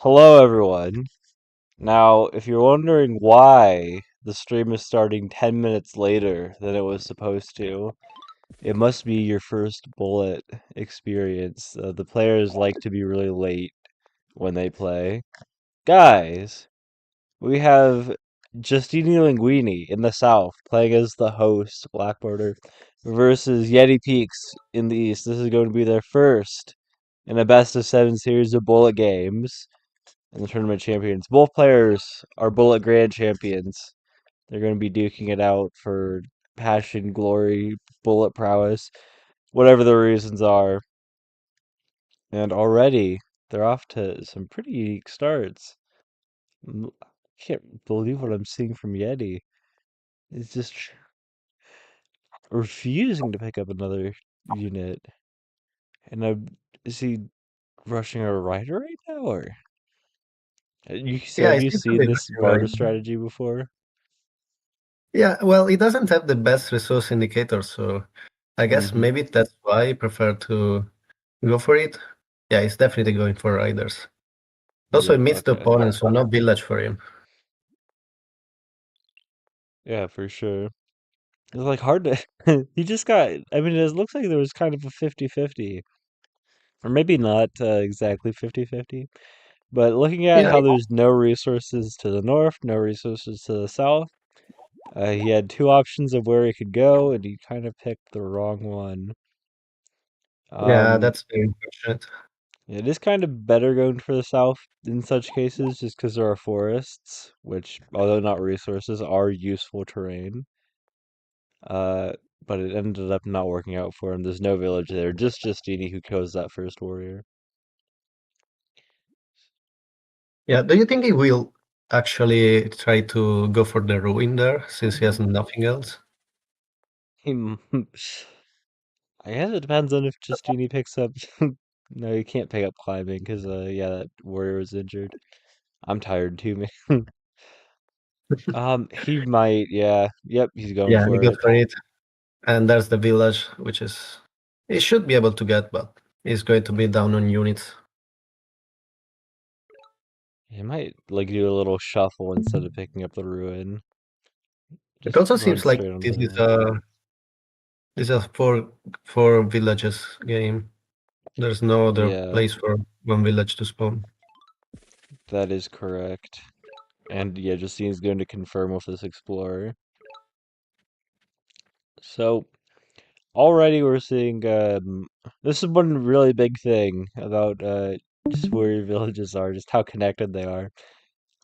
Hello, everyone. Now, if you're wondering why the stream is starting 10 minutes later than it was supposed to, it must be your first bullet experience. The players like to be really late when they play. Guys, we have Justeeni Linguini in the south playing as the host, Black Border, versus Yetipeaks in the east. This is going to be their first in a best of seven series of bullet games and the tournament champions. Both players are Bullet Grand champions. They're going to be duking it out for passion, glory, bullet prowess, whatever the reasons are. And already they're off to some pretty unique starts. I can't believe what I'm seeing from Yeti. He's just refusing to pick up another unit. And is he rushing a rider right now, or Yeah, have it you seems to seen be this right. barter strategy before? Yeah, well, it doesn't have the best resource indicator, so I guess Mm-hmm. maybe that's why I prefer to go for it. Yeah, he's definitely going for riders. Also, he Yep. meets the Okay. opponent, so no village for him. Yeah, for sure. It's like hard to he just got I mean it looks like there was kind of a 50-50, or maybe not exactly 50-50, but looking at Yeah, how there's no resources to the north, no resources to the south, he had two options of where he could go and he kind of picked the wrong one. yeah, Um that's very unfortunate. it is kind of better going for the south in such cases just because there are forests, which although not resources are useful terrain. Uh, but it ended up not working out for him. There's no village there, just Justini who kills that first warrior. Yeah, do you think he will actually try to go for the ruin there, since he has nothing else? He, I guess it depends on if Justini picks up. No, he can't pick up climbing because, yeah, that warrior was injured. I'm tired too, man. He might, yeah. Yep, he's going Yeah, he for goes it. for it. And there's the village, which is he should be able to get, but he's going to be down on units. He might like do a little shuffle instead of picking up the ruin. It Just also run seems like straight onto this is that. a four villages game. There's no other Yeah, place for one village to spawn. that is correct. And yeah, Justini's going to confirm with this explorer. So already we're seeing this is one really big thing about just where your villages are, just how connected they are.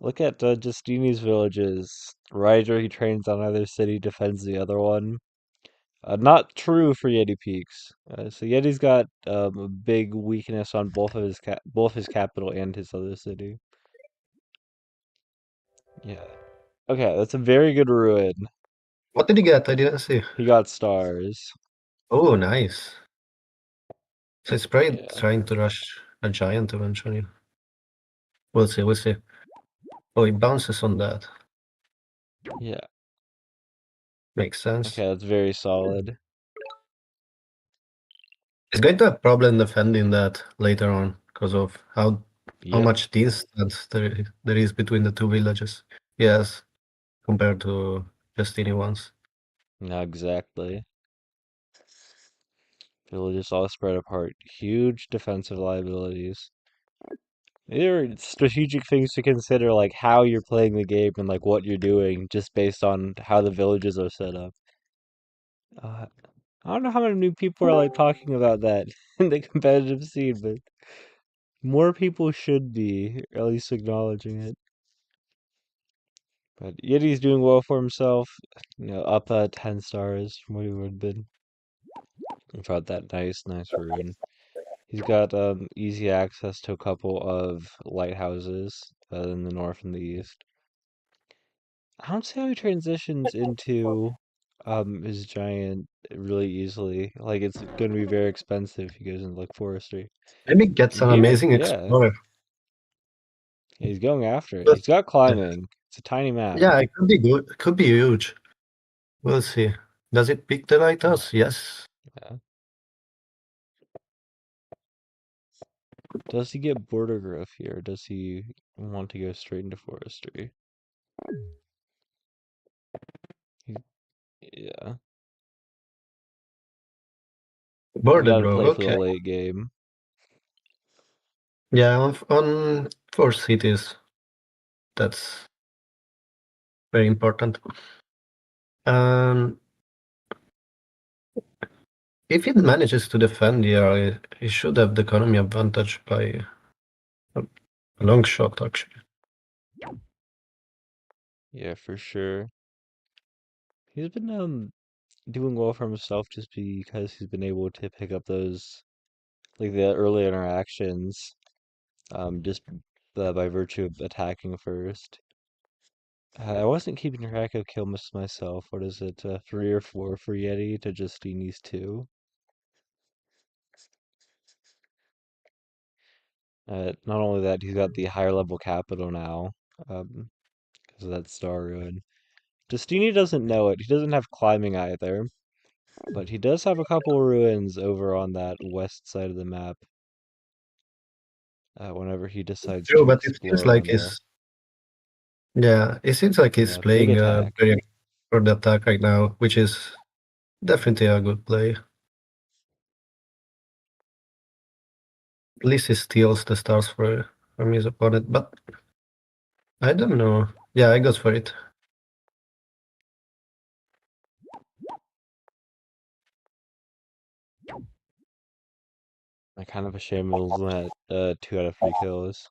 Look at Justini's villages. Ryder, he trains on either city, defends the other one. Not true for Yeti Peaks. So Yeti's got a big weakness on both his capital and his other city. Yeah. Okay, that's a very good ruin. What did he get? I didn't see. He got stars. Oh, nice. So he's probably Yeah. trying to rush a giant eventually. We'll see, we'll see. Oh, he bounces on that. Yeah. Makes sense. Okay, that's very solid. He's going to have problem defending that later on because of how Yep. much distance there is between the two villages. Yes, compared to Justini ones. Not exactly. Villages all spread apart. Huge defensive liabilities. These are strategic things to consider, like how you're playing the game and like what you're doing, just based on how the villages are set up. Uh, I don't know how many new people are like talking about that in the competitive scene, but more people should be at least acknowledging it. But Yeti's doing well for himself, up 10 stars from what he would have been without that nice rune. He's got easy access to a couple of lighthouses in the north and the east. I don't see how he transitions into his giant really easily. Like it's going to be very expensive if he goes into like forestry. Maybe gets an Here, amazing yeah, explorer. he's going after it. But He's got yeah, climbing. It's a tiny map. yeah, it could be good. It could be huge. We'll see. Does it pick the lighthouse? Yes. Yeah. Does he get border growth here? Or does he want to go straight into forestry? He, yeah, he's Border got to growth, play for the okay. late game. Yeah, on 4 cities, that's very important. Um, if it manages to defend here, it should have the economy advantage by a long shot, actually. Yeah, for sure. He's been doing well for himself just because he's been able to pick up those like the early interactions just by virtue of attacking first. I wasn't keeping track of kill miss myself. What is it? 3 or 4 for Yeti to Justeeni's 2. Not only that, he's got the higher level capital now, because of that star ruin. Justini doesn't know it. He doesn't have climbing either, but he does have a couple ruins over on that west side of the map. Whenever he decides True, to but it seems explore like on the he's big playing attack. very for the attack right now, which is definitely a good play. At least he steals the stars from his opponent, but I don't know. Yeah, I goes for it. I kind of a shame it was at 2 out of 3 kills.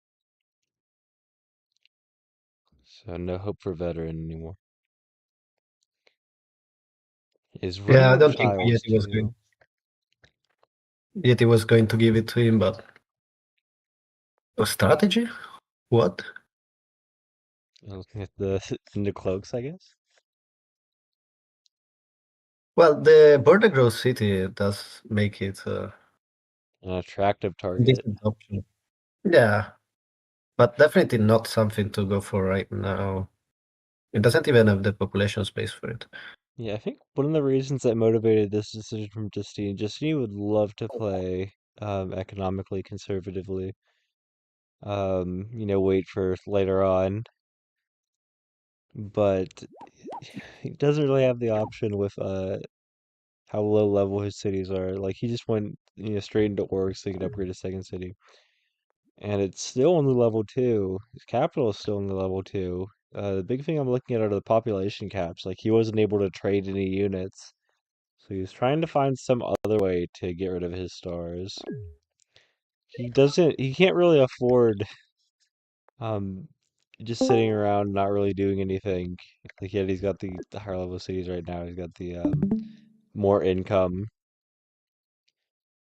So no hope for veteran anymore. Is Yeah, running I out of don't think tiles too. Yeti was going to give it to him, but a strategy? What? Looking at the into cloaks, I guess. Well, the border growth city does make it a An attractive target. decent option. Yeah, but definitely not something to go for right now. It doesn't even have the population space for it. Yeah, I think one of the reasons that motivated this decision from Justine would love to play economically conservatively. Wait for later on, but he doesn't really have the option with how low level his cities are. Like he just went, straight into org so he could upgrade a second city. And it's still only level 2. His capital is still only level 2. The big thing I'm looking at are the population caps. Like he wasn't able to trade any units. So he's trying to find some other way to get rid of his stars. He can't really afford um just sitting around not really doing anything. Like yeah, he's got the higher level cities right now. He's got the more income.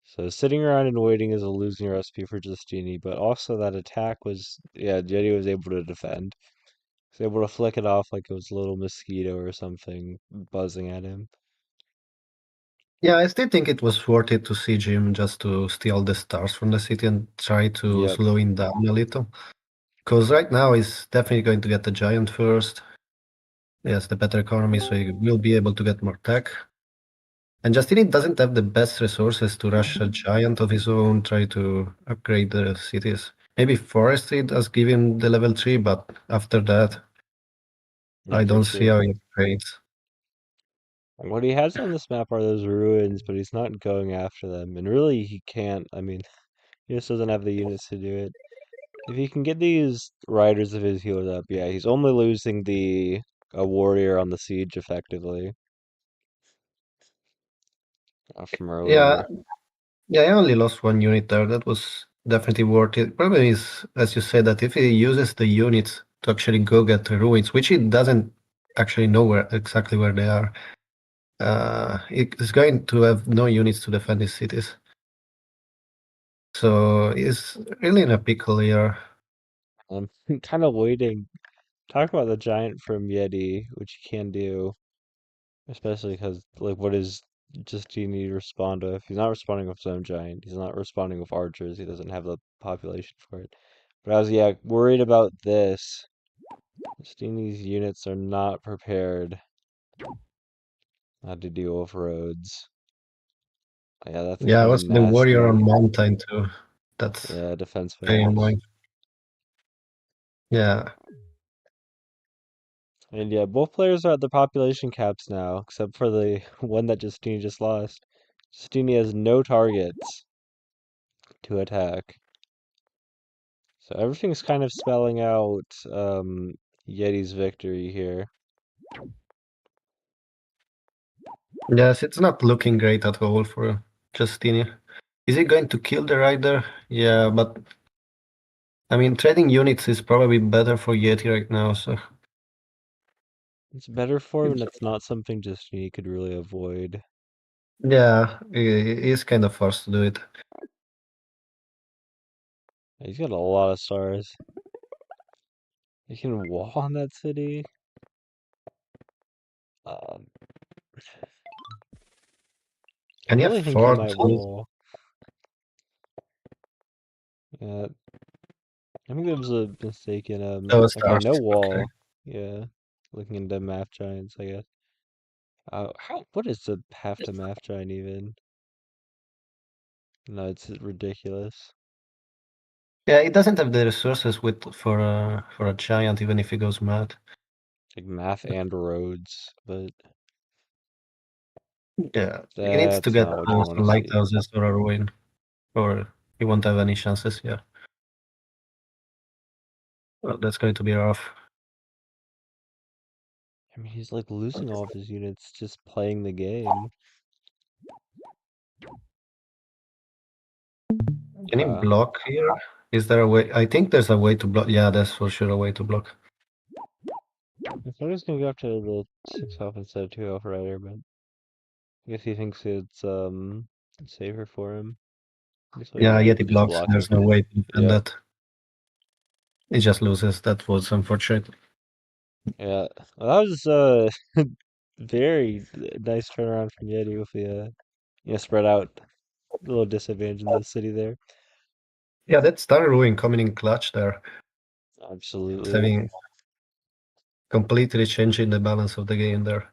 So sitting around and waiting is a losing recipe for Justini, but also that attack was yeah, Jetty was able to defend. He was able to flick it off like it was a little mosquito or something buzzing at him. Yeah, I still think it was worth it to siege him just to steal the stars from the city and try to Yep. slow him down a little. Because right now he's definitely going to get the giant first. He has the better economy, so he will be able to get more tech. And Justini doesn't have the best resources to rush a giant of his own, try to upgrade the cities. Maybe Forestry does give him the level 3, but after that, Yeah, I for don't see sure. how he upgrades. What he has on this map are those ruins, but he's not going after them. And really, he can't. I mean, he just doesn't have the units to do it. If he can get these riders of his healed up, yeah, he's only losing the a warrior on the siege effectively from Yeah, earlier. yeah, I only lost 1 unit there. That was definitely worth it. Problem is, as you said, that if he uses the units to actually go get the ruins, which he doesn't actually know exactly where they are, he's going to have no units to defend his cities. So he's really in a pickle here. I'm kind of waiting. Talk about the giant from Yeti, which he can do, especially because, like, what is just do you need to respond with? He's not responding with his own giant. He's not responding with archers. He doesn't have the population for it. But I was, yeah, worried about this. Steamy's units are not prepared to deal with roads. Yeah, that's Yeah, I kind of was the warrior nasty. on mountain too. That's Yeah, defense very fails. annoying. Yeah. And yeah, both players are at the population caps now, except for the one that Justine just lost. Justine has no targets to attack. So everything's kind of spelling out Yeti's victory here. Yes, it's not looking great at all for Justini. Is he going to kill the rider? Yeah, but I mean, trading units is probably better for Yeti right now, so It's better for him, and it's not something Justine could really avoid. yeah, he's kind of forced to do it. He's got a lot of stars. He can wall on that city. Um, I Can he really think he afford might to lose? wall. Yeah, I think there was a mistake in Oh, okay, stars. no Okay. wall. Yeah, looking into math giants, I guess. What is the path to math giant even? No, it's ridiculous. Yeah, he doesn't have the resources for a giant, even if he goes mad. Like math and roads, but Yeah, he needs to that's get not what you want some to see. lighthouses or a ruin, or he won't have any chances. Yeah, well, that's going to be rough. I mean, he's like losing all of his units just playing the game. Can he Uh, block here? Is there a way? I think there's a way to block. Yeah, there's for sure a way to block. I thought he was gonna go after the 6 elf instead of 2 elf rider, but I guess he thinks it's safer for him. So Yeah, yeah, Yeti just blocks. blocking. There's no way to defend Yep. that. He just loses. That was unfortunate. Yeah. Well, that was very nice turnaround from Yeti with the spread out little disadvantage in the city there. Yeah, that Star Ruin coming in clutch there. It's Absolutely. having completely changing the balance of the game there.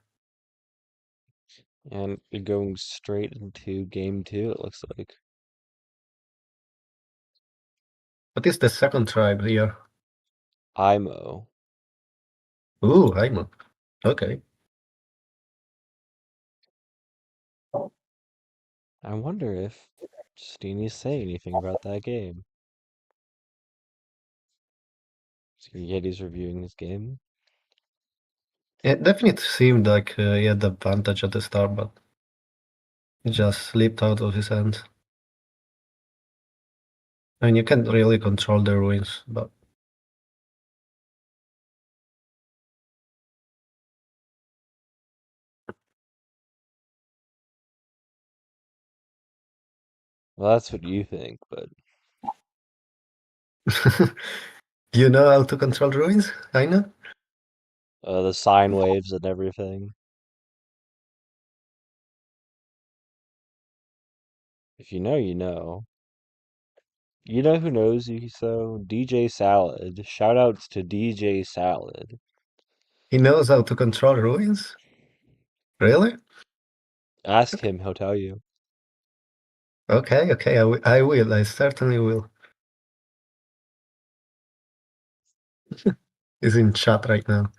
And you're going straight into game two, it looks like. What is the second tribe here? IMO. Ooh, Hyman. Okay. I wonder if Steeny's saying anything about that game. So Yeti's reviewing his game. It definitely seemed like he had the advantage at the start, but it just slipped out of his hands. I mean, you can't really control the ruins, but Well, that's what you think, but you know how to control ruins? I know. the sine waves and everything. If you know, you know. You know who knows you so? DJ Salad. Shoutouts to DJ Salad. He knows how to control ruins? Really? Ask him, he'll tell you. Okay, okay, I will. I certainly will. He's in chat right now.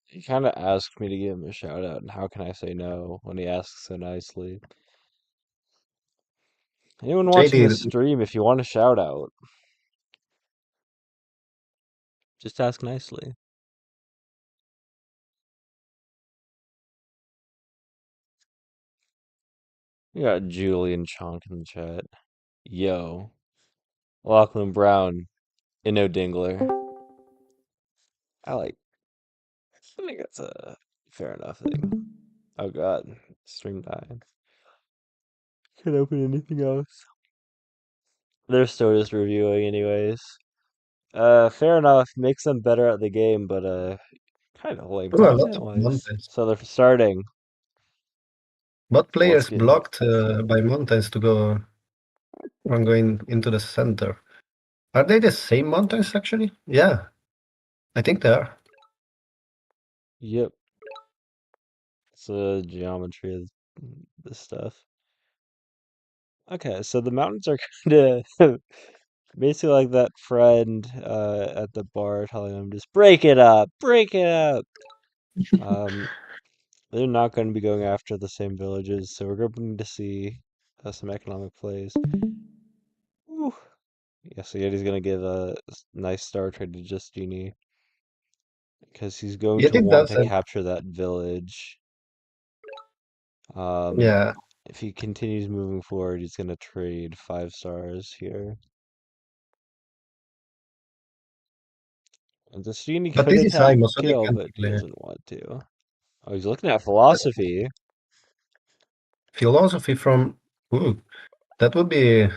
He kind of asked me to give him a shout out, and how can I say no when he asks so nicely? Anyone watching JD, this stream, if you want a shout out, just ask nicely. We got Julian Chonk in the chat. Yo. Lachlan Brown, Inno Dingler. I think that's a fair enough thing. Oh god, stream died. Can't open anything else. They're still just reviewing anyways. Fair enough, makes them better at the game, but kind of lame oh, a lot content of wise. mountains. So they're starting. But So let's players get in. blocked by mountains to go from going into the center. Are they the same mountains actually? Yeah, I think they are. Yep. It's the geometry of this stuff. Okay, so the mountains are kind of basically like that friend at the bar telling him just break it up, break it up. Um, they're not going to be going after the same villages, so we're going to see some economic plays. Whew. Yeah, so Yeti's going to give a nice star trade to Justini because he's going Yet to it want does to have, capture that village. Um, yeah. if he continues moving forward, he's going to trade 5 stars here. And Justini But could this is high, attack so they kill, can't but really. doesn't want to. Oh, he's looking at philosophy. Philosophy from. Ooh, that would be.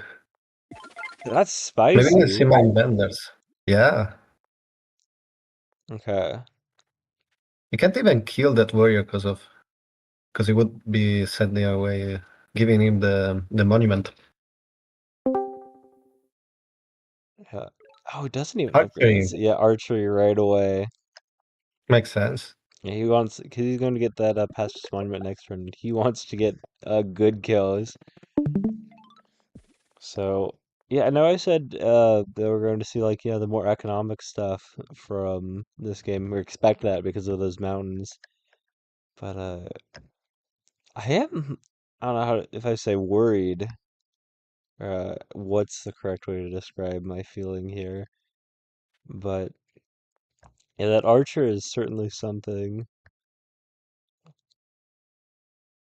That's Maybe let's see spicy. my benders. Yeah. Okay. You can't even kill that warrior because he would be sending away, giving him the monument. Yeah. Oh, he doesn't even upgrade Archery his, yeah, archery right away. makes sense. Yeah, he wants, because he's going to get that past monument next turn. He wants to get good kills. So, yeah, I know I said that we're going to see, like, the more economic stuff from this game. We expect that because of those mountains. But I am, I don't know if I say worried, what's the correct way to describe my feeling here. But yeah, that archer is certainly something.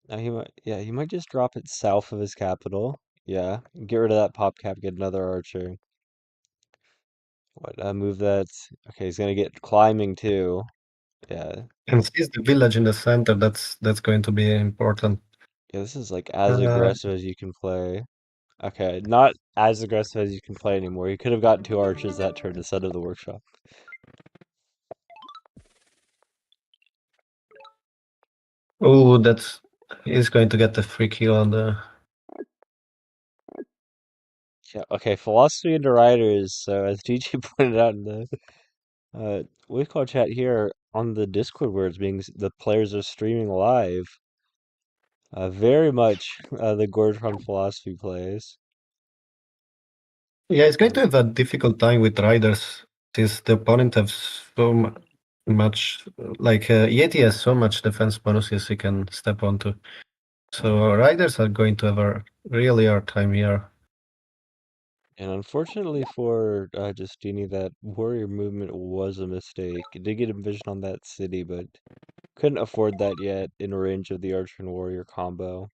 Now he might just drop it south of his capital. Yeah, get rid of that pop cap, get another archer. What, move that. Okay, he's gonna get climbing too. Yeah, And sees the village in the center. That's going to be important. yeah, this is like as Uh, aggressive as you can play. Okay, not as aggressive as you can play anymore. He could have gotten 2 archers that turn instead of the workshop. oh, that's he's going to get the free kill on the. Yeah, okay, philosophy into riders. So as TG pointed out in the we call chat here on the Discord where it's being the players are streaming live. Very much the Gordon philosophy plays. Yeah, he's going Uh, to have a difficult time with riders since the opponent has much like Yeti has so much defense bonuses he can step onto. So riders are going to have a really hard time here. and unfortunately for Justini, that warrior movement was a mistake. It did get a vision on that city, but couldn't afford that yet in range of the archer and warrior combo.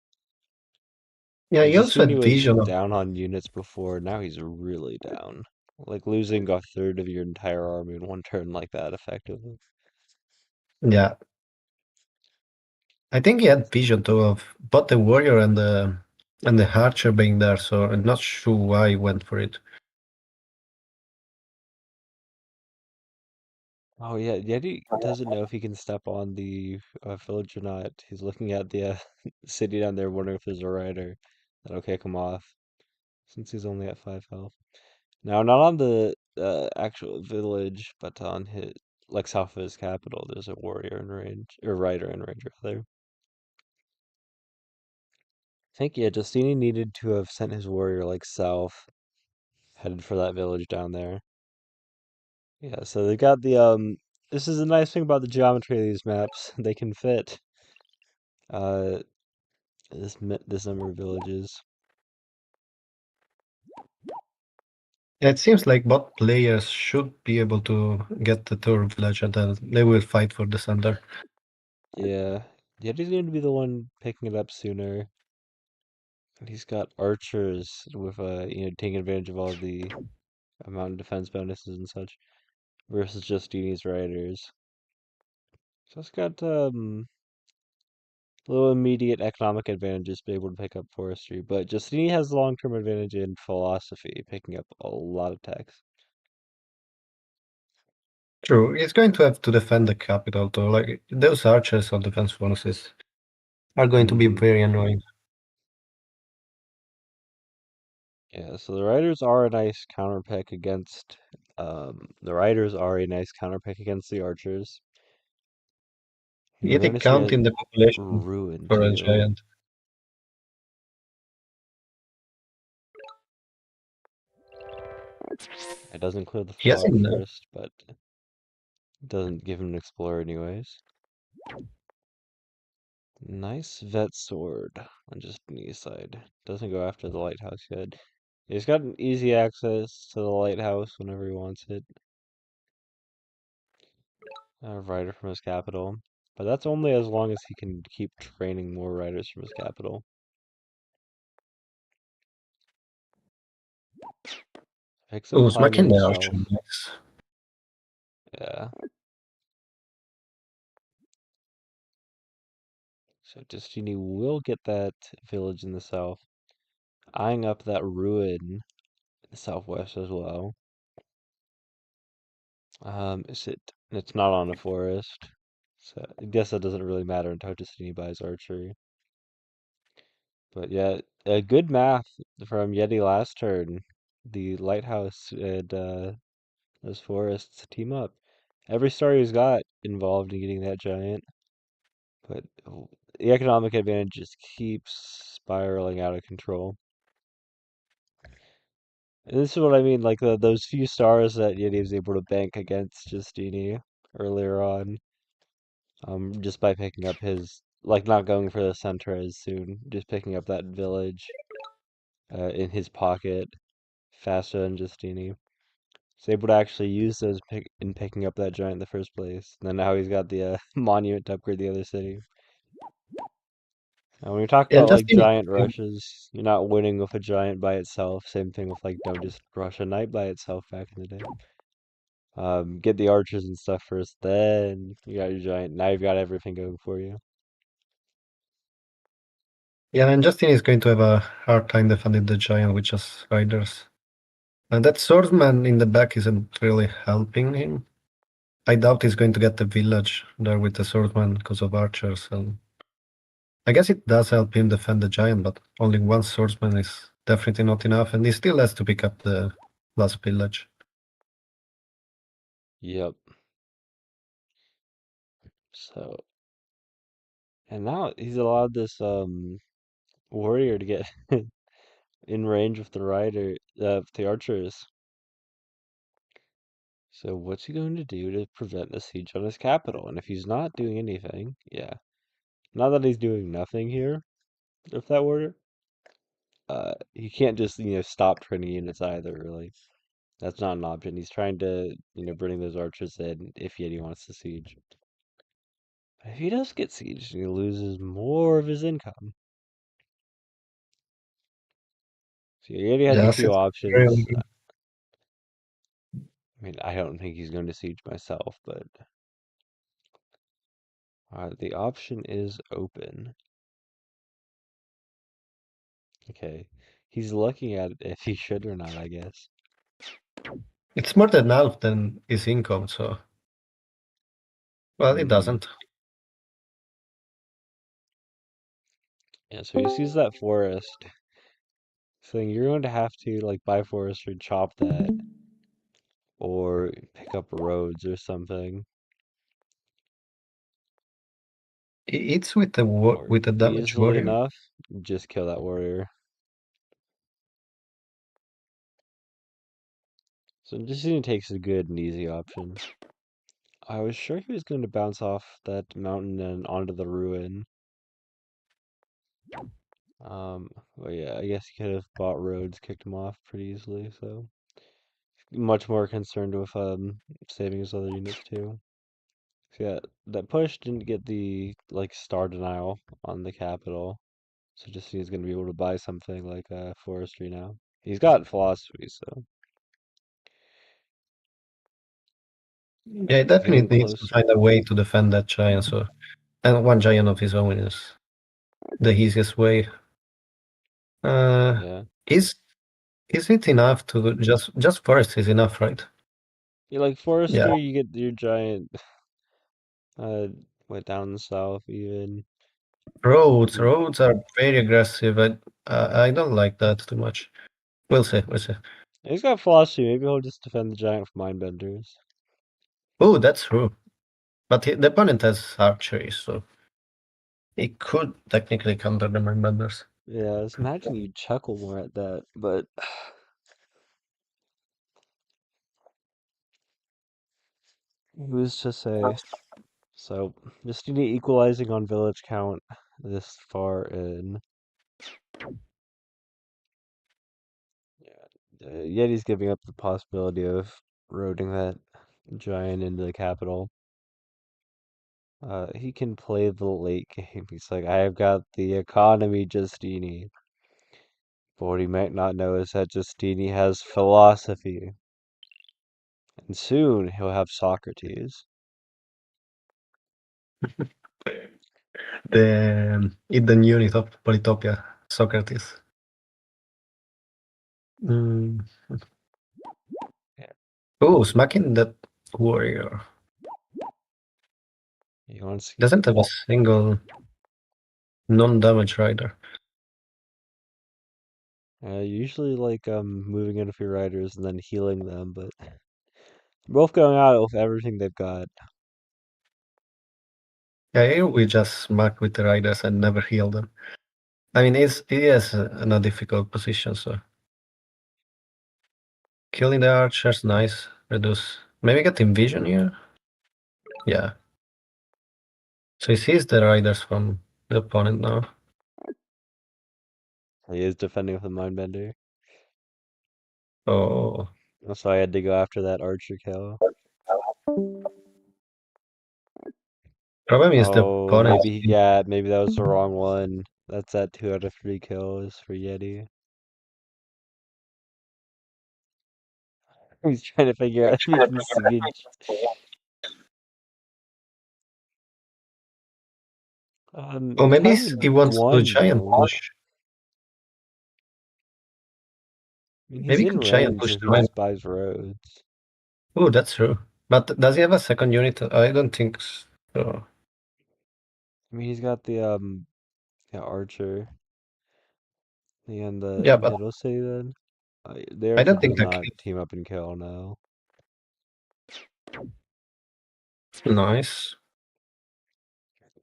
Yeah, And he also Justini had was vision of. down on units before, now he's really down. Like losing a third of your entire army in one turn like that, effectively. Yeah, I think he had vision too of both the warrior and the archer being there. So I'm not sure why he went for it. Oh yeah, Yeti doesn't know if he can step on the village or not. He's looking at the city down there, wondering if there's a rider that'll kick him off, since he's only at 5 health. Now, not on the actual village, but on his like south of his capital, there's a warrior in range, or rider in range rather. I think yeah, Justini needed to have sent his warrior like south, headed for that village down there. Yeah, so they got the This is the nice thing about the geometry of these maps. They can fit uh this number of villages. It seems like both players should be able to get the third village and then they will fight for the center. Yeah, Yeti's going to be the one picking it up sooner. And he's got archers with taking advantage of all the mountain defense bonuses and such versus Justini's riders. So it's got little immediate economic advantages to be able to pick up forestry, but Justini has the long-term advantage in philosophy, picking up a lot of techs. True, he's going to have to defend the capital too. Like those archers on defense bonuses are going to be Hmm. very annoying. Yeah, so the riders are a nice counter pick against the archers. And we're Yet they going to see count a in the population ruin for a too. giant. It doesn't clear the He has fog in first, but it doesn't give him an explorer anyways. Nice vet sword on just the east side. Doesn't go after the lighthouse yet. He's got an easy access to the lighthouse whenever he wants it. A rider from his capital. But that's only as long as he can keep training more riders from his capital. Pick some Oh, time in smacking the himself. archer. Nice. Yeah. So Justeeni will get that village in the south, eyeing up that ruin in the southwest as well. Is it? It's not on a forest, so I guess that doesn't really matter until Justeeni buys archery. But yeah, a good math from Yeti last turn. The lighthouse and those forests team up. Every star he's got involved in getting that giant, but the economic advantage just keeps spiraling out of control. And this is what I mean, like those few stars that Yeti was able to bank against Justini earlier on, just by picking up his, like not going for the center as soon, just picking up that village in his pocket faster than Justini. He's able to actually use those in picking up that giant in the first place. And then now he's got the monument to upgrade the other city. And when we talk Yeah, about like just in giant rushes, you're not winning with a giant by itself. Same thing with like don't just rush a knight by itself back in the day. Get the archers and stuff first, then you got your giant. Now you've got everything going for you. yeah, and Justin is going to have a hard time defending the giant with just riders. And that swordsman in the back isn't really helping him. I doubt he's going to get the village there with the swordsman because of archers. And I guess it does help him defend the giant, but only one swordsman is definitely not enough, and he still has to pick up the last village. Yep. So, and now he's allowed this warrior to get in range with the rider, the archers. So what's he going to do to prevent a siege on his capital? And if he's not doing anything, yeah, not that he's doing nothing here, if that were, he can't just stop training units either. Really, that's not an option. He's trying to bring those archers in if Yeti wants to siege. But if he does get sieged, he loses more of his income. So Yeti has a Yes, few it's really options. good. I mean, I don't think he's going to siege myself, but the option is open. Okay. He's looking at it if he should or not, I guess. It's more than half than his income, so well, it Hmm. doesn't. Yeah, so he sees that forest, saying you're going to have to like buy forestry, chop that, or pick up roads or something, It's with the or with the damage easily warrior. enough, just kill that warrior. So Justine takes a good and easy option. I was sure he was going to bounce off that mountain and onto the ruin. Well, yeah, I guess he could have bought roads, kicked him off pretty easily, so much more concerned with saving his other units too. So yeah, that push didn't get the like star denial on the capital, so just he's gonna be able to buy something like forestry now. He's got philosophy, so Yeah, he getting definitely needs to closer. find a way to defend that giant. So, and one giant of his own is the easiest way. Uh, Yeah, is is it enough to just forest is enough, right? you like Yeah, forestry, you get your giant uh went down south even. You, roads are very aggressive. I don't like that too much. We'll see, we'll see. he's got philosophy. Maybe he'll just defend the giant from mindbenders. Oh, that's true. But the opponent has archery, so he could technically counter the Mindbenders. Yeah, I was imagining you'd chuckle more at that, but Who's to say? So, Justeeni equalizing on village count this far in. Yeah, Yeti's giving up the possibility of roading that giant into the capital. He can play the late game. He's like, I have got the economy, Justeeni. But what he might not know is that Justeeni has philosophy. And soon he'll have Socrates. The hidden unit of Polytopia, Socrates. Mm. Yeah. Oh, smacking that warrior. He wants to Doesn't have a single non-damage rider. usually like moving in a few riders and then healing them, but both going out with everything they've got. Yeah, here we just smack with the riders and never heal them. I mean, he is in a difficult position, so killing the archers, nice. Reduce. Maybe get vision here. Yeah. So he sees the riders from the opponent now. He is defending with a mindbender. Oh, That's why I had to go after that archer kill. problem is the Oh, opponent. maybe that was the wrong one. That's that 2 out of 3 kills for Yeti. He's trying to figure out if he can siege. Or He maybe kind of he wants to won giant though. push. I mean, he's Maybe he in could giant range push if he the main. just buys roads. Oh, that's true. But does he have a second unit? I don't think so. I mean, he's got the archer and the Yeah, but middle city then. The I archer don't does think that not team up and kill now. nice.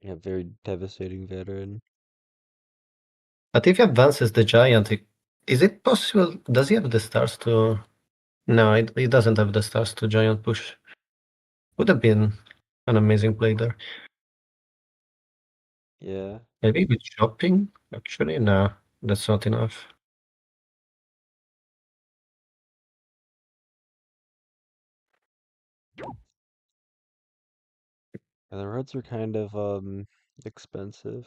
Yeah, very devastating veteran. But if he advances the giant, is it possible? Does he have the stars to? No, he doesn't have the stars to giant push. Would have been an amazing play there. Yeah. Maybe with shopping? Actually, no, that's not enough. And the roads are kind of expensive.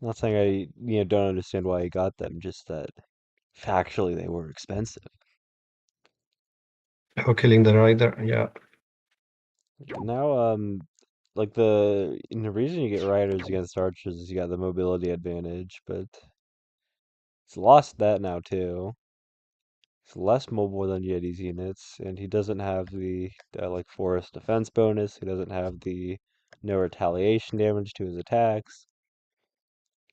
Not saying I don't understand why he got them, just that factually they were expensive. Oh, killing the rider, yeah. Now like the reason you get riders against archers is you got the mobility advantage, but he's lost that now too. He's less mobile than Yeti's units, and he doesn't have the like forest defense bonus. He doesn't have the no retaliation damage to his attacks.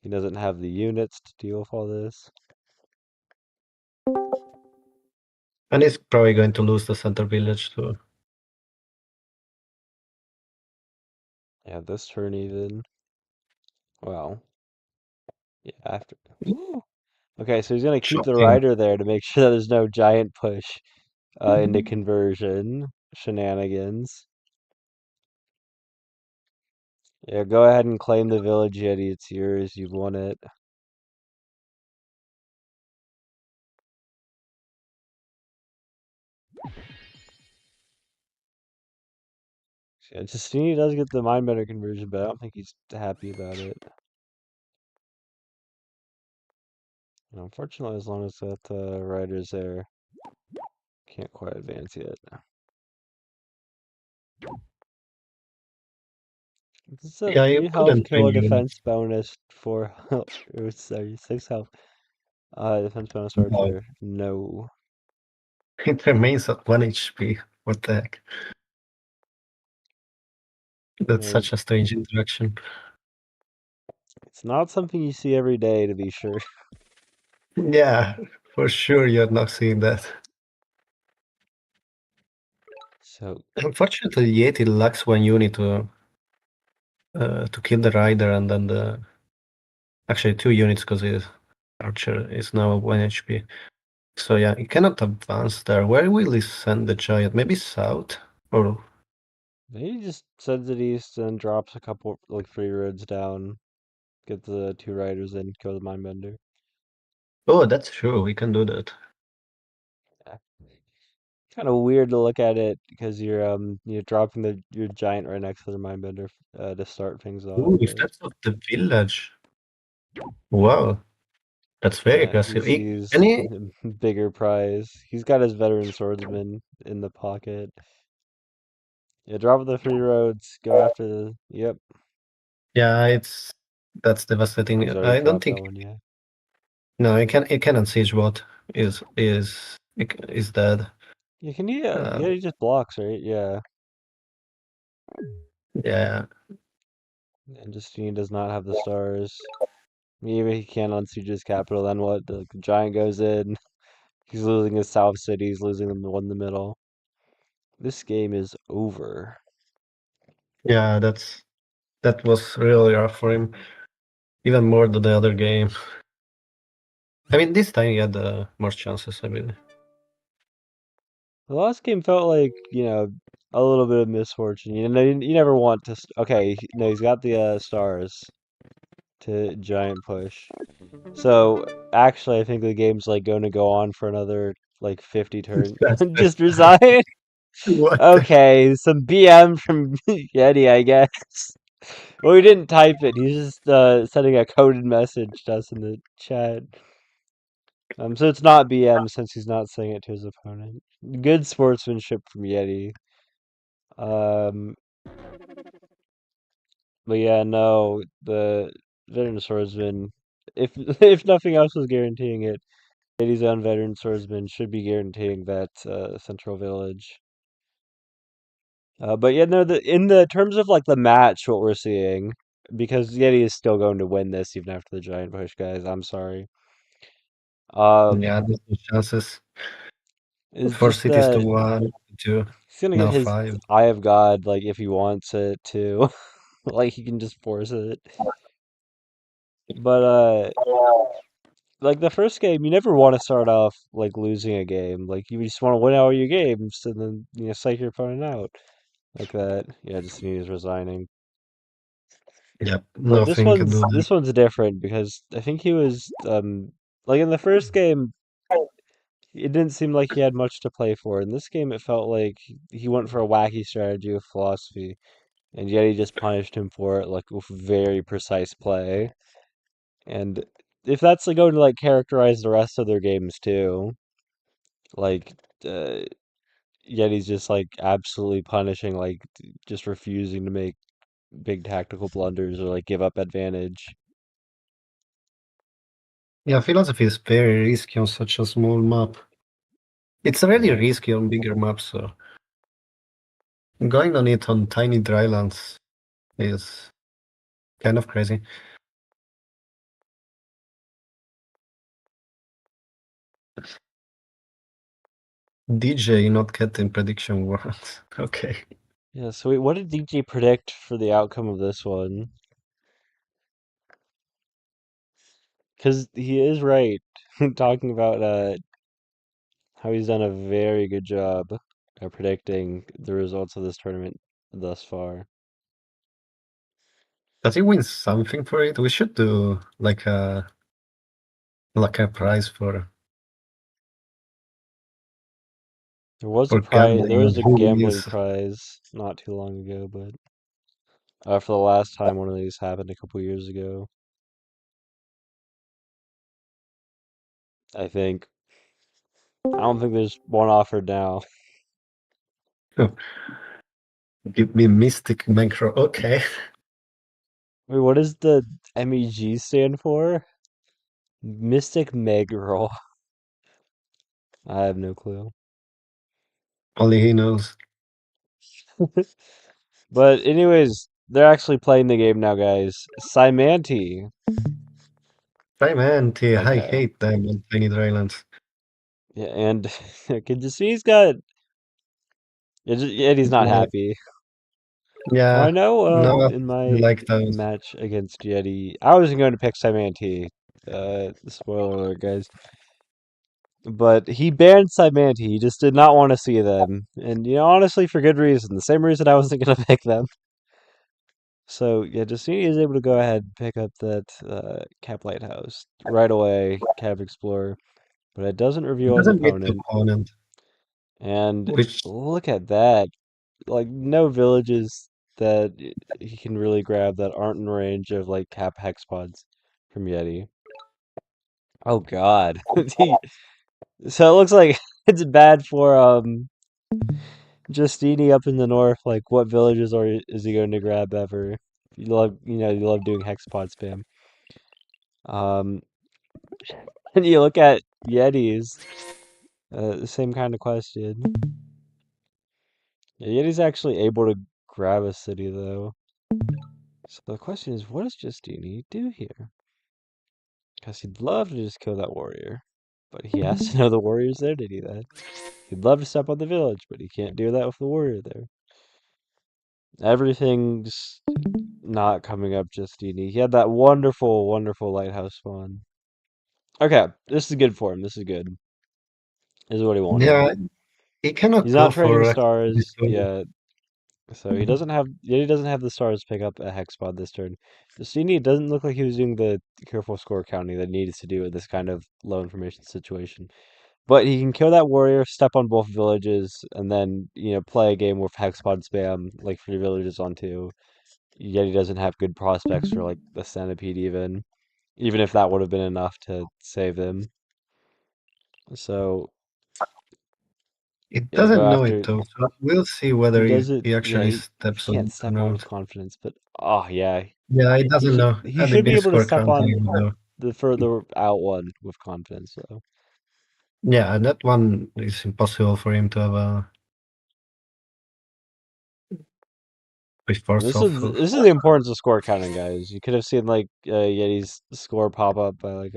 He doesn't have the units to deal with all this. And he's probably going to lose the center village too. Yeah, this turn even. Well, yeah, after. Woo! Okay, so he's gonna keep the Shocking. rider there to make sure that there's no giant push into conversion shenanigans. Yeah, go ahead and claim the village, Yeti. It's yours. You've won it. Yeah, Justini does get the mindbender conversion, but I don't think he's happy about it. Unfortunately, as long as that rider's there, can't quite advance yet. It's a Yeah, he 3 health wouldn't bring killer units. defense bonus for sorry, 6 health. Defense bonus No. archer. No. It remains at 1 HP. What the heck? That's Yeah, such a strange interaction. it's not something you see every day, to be sure. Yeah, for sure you're not seeing that. So, Unfortunately, Yeti lacks 1 unit to kill the rider and then the actually 2 units because his archer is now 1 HP. So yeah, he cannot advance there. Where will he send the giant? Maybe south? Or He just sends it east and drops a couple, like 3 roads down, get the 2 riders in, kill the Mindbender. Oh, that's true. We can do that. Yeah. Kind of weird to look at it because you're dropping your giant right next to the Mindbender to start things off, Ooh, if but that's of the village. Wow, that's very yeah, he aggressive. sees Any? bigger prize. He's got his veteran swordsman in the pocket. Yeah, drop the 3 roads, go after the. Yep, Yeah, it's that's devastating. he's already I don't dropped think. that one. Yeah, No, it cannot siege bot is dead. yeah. Can he? Uh, Yeah, he just blocks, right? Yeah, yeah, and Justine does not have the stars. Maybe he can't unsiege his capital. Then what? The giant goes in. He's losing his south city. He's losing the one in the middle. This game is over. yeah. That was really rough for him. Even more than the other game. I mean, this time he had more chances, I believe. The last game felt like, a little bit of misfortune. You never want to. Okay, no, he's got the stars to giant push. So actually, I think the game's like going to go on for another like 50 turns. That's Just resign. what the Okay, some BM from Yeti, I guess. Well, he didn't type it. He's just sending a coded message to us in the chat. So it's not BM since he's not saying it to his opponent. Good sportsmanship from Yeti. Um, but yeah, no, the veteran swordsman. If if nothing else was guaranteeing it, Yeti's own veteran swordsman should be guaranteeing that central village. But yeah, no, in the terms of like the match, what we're seeing, because Yeti is still going to win this even after the giant push, guys. I'm sorry. Um, yeah, there's no chances. is For just cities to 1, 2, he's gonna get now his 5. Eye of God, like if he wants it to, like he can just force it. But like the first game, you never want to start off like losing a game. Like you just want to win all your games and then psych your opponent out like that. Yeah, just he's resigning. Yep, But this nothing can do one's that. this one's different because I think he was like in the first game, it didn't seem like he had much to play for. In this game, it felt like he went for a wacky strategy of philosophy, and yet he just punished him for it like with very precise play. And if that's like going to like characterize the rest of their games too, like uh, Yeti's just like absolutely punishing, like just refusing to make big tactical blunders or like give up advantage. Yeah, philosophy is very risky on such a small map. It's already Yeah. risky on bigger maps, so going on it on tiny drylands is kind of crazy. DJ not getting prediction warrants. Okay. Yeah, so wait, what did DJ predict for the outcome of this one? Because he is right, talking about how he's done a very good job at predicting the results of this tournament thus far. Does he win something for it? We should do like a prize for There gambling on was a who gambling wins. prize not too long ago, but for the last time one of these happened a couple years ago, I think. I don't think there's one offered now. Give me Mystic Macro. Okay. Wait, what does the MEG stand for? Mystic Meg Roll. I have no clue. Only he knows. But anyways, they're actually playing the game now, guys. Simanti. Diamante, I Okay. hate them on tiny drylands. Yeah, and can just see he's got. Yeah, he's not Yeah, happy. Well, I yeah. know. No, I In my like those. match against Yeti, I wasn't going to pick Simanti. Spoiler alert, guys. But he banned Cymanti. He just did not want to see them, and honestly, for good reason. The same reason I wasn't gonna pick them. So yeah, Justeeni is able to go ahead and pick up that Cap Lighthouse right away, Cap Explorer, but it doesn't It reveal his doesn't meet the opponent. opponent, And which look at that. Like, no villages that he can really grab that aren't in range of, like, Cap Hexpods from Yeti. Oh, God. So it looks like it's bad for, Justeeni up in the north. Like, what villages is he going to grab ever? You love doing Hexpod spam. Um, and you look at Yetis, the same kind of question. Yeah, Yeti's actually able to grab a city, though. So the question is, what does Justeeni do here? Because he'd love to just kill that warrior, but he has to know the warrior's there to do that. He'd love to step on the village, but he can't do that with the warrior there. Everything's not coming up Justeeni. He had that wonderful, wonderful lighthouse spawn. Okay, this is good for him. This is good. This is what he wanted. yeah, he cannot He's go not training for stars this turn. yet, so he doesn't have the stars to pick up a hexpod this turn. Justeeni, it doesn't look like he was doing the careful score counting that he needs to do with this kind of low information situation. But he can kill that warrior, step on both villages, and then, play a game with hexpod spam, like 3 villages on 2. Yet he doesn't have good prospects for, like, the centipede even if that would have been enough to save them. So, It yeah, go doesn't know it after. though, so we'll see He whether does it. he Yeah, actually he steps on can't it or step on with not. confidence, but oh yeah, Yeah, it doesn't know. he Had it should be been able to score step on counting, though. the further out one with confidence, though. Yeah, that one is impossible for him to have a This reversal is of. this is the importance of score counting, guys. You could have seen, like, Yeti's score pop up by, like,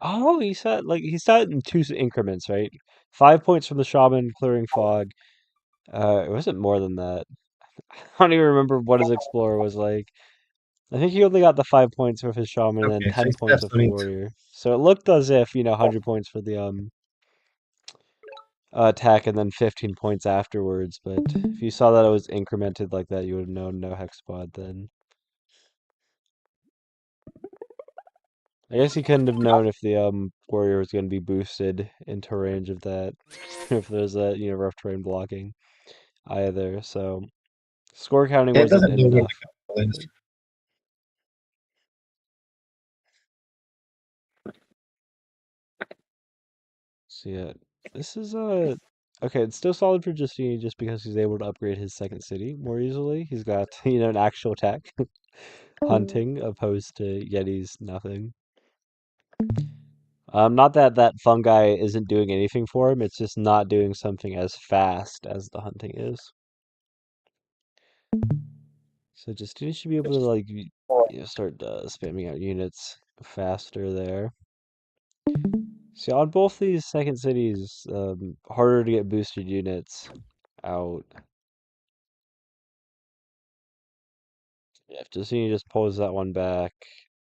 oh, he said it in two increments, right? 5 points from the shaman clearing fog. It wasn't more than that. I don't even remember what his explorer was like. I think he only got the 5 points with his shaman and then Okay, so he 10 points steps with on the it. warrior. So it looked as if 100 points for the attack and then 15 points afterwards. But if you saw that it was incremented like that, you would have known no hexpod then. I guess he couldn't have known if the warrior was going to be boosted into range of that, if there's a rough terrain blocking either. So score counting Yeah, it wasn't doesn't know where enough. the capital is. So yeah, this is okay. It's still solid for Justine just because he's able to upgrade his second city more easily. He's got an actual attack, hunting opposed to Yeti's nothing. Not that that fungi isn't doing anything for him. It's just not doing something as fast as the hunting is. So Justine should be able to, like, start spamming out units faster there. See, on both these second cities, harder to get boosted units out. Yeah, if Justine just pulls that one back,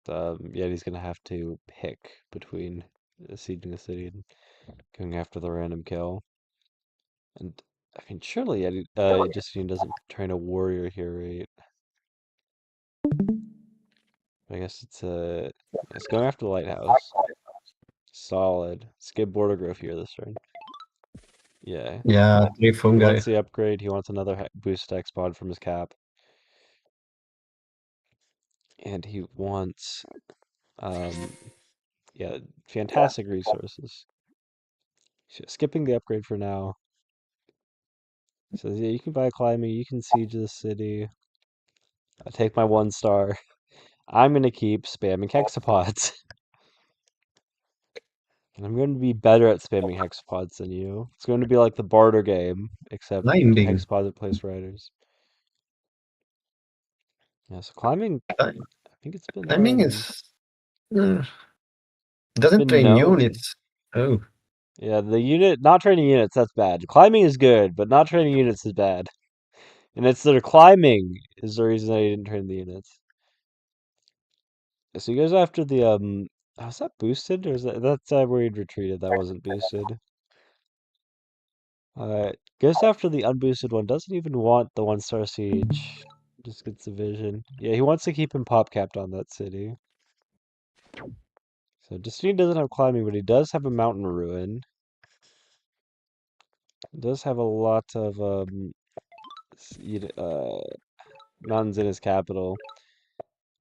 Yeti's gonna have to pick between sieging the city and going after the random kill. And I mean, surely Justine doesn't train a warrior here, right? I guess it's going after the lighthouse. Solid. Skip border growth here this turn. Yeah, Yeah, three he fungi. wants the upgrade. He wants another boost X pod from his cap, and he wants um yeah, fantastic resources. Skipping the upgrade for now. Says, yeah, you can buy climbing, you can siege the city. I take my 1 star. I'm gonna keep spamming hexapods. And I'm going to be better at spamming hexapods than you. It's going to be like the barter game, except Climbing. hexapods that place riders. Yeah, so climbing, Cli- I think it's been Climbing uh, doesn't been train known. units. Oh, Yeah, the unit not training units, that's bad. Climbing is good, but not training units is bad. And it's their climbing is the reason that he didn't train the units. So he goes after the Was that boosted, or is that's where he'd retreated? That wasn't boosted. Goes after the unboosted one. Doesn't even want the 1-star siege. Just gets the vision. Yeah, he wants to keep him pop capped on that city. So Justeeni doesn't have climbing, but he does have a mountain ruin. He does have a lot of mountains in his capital.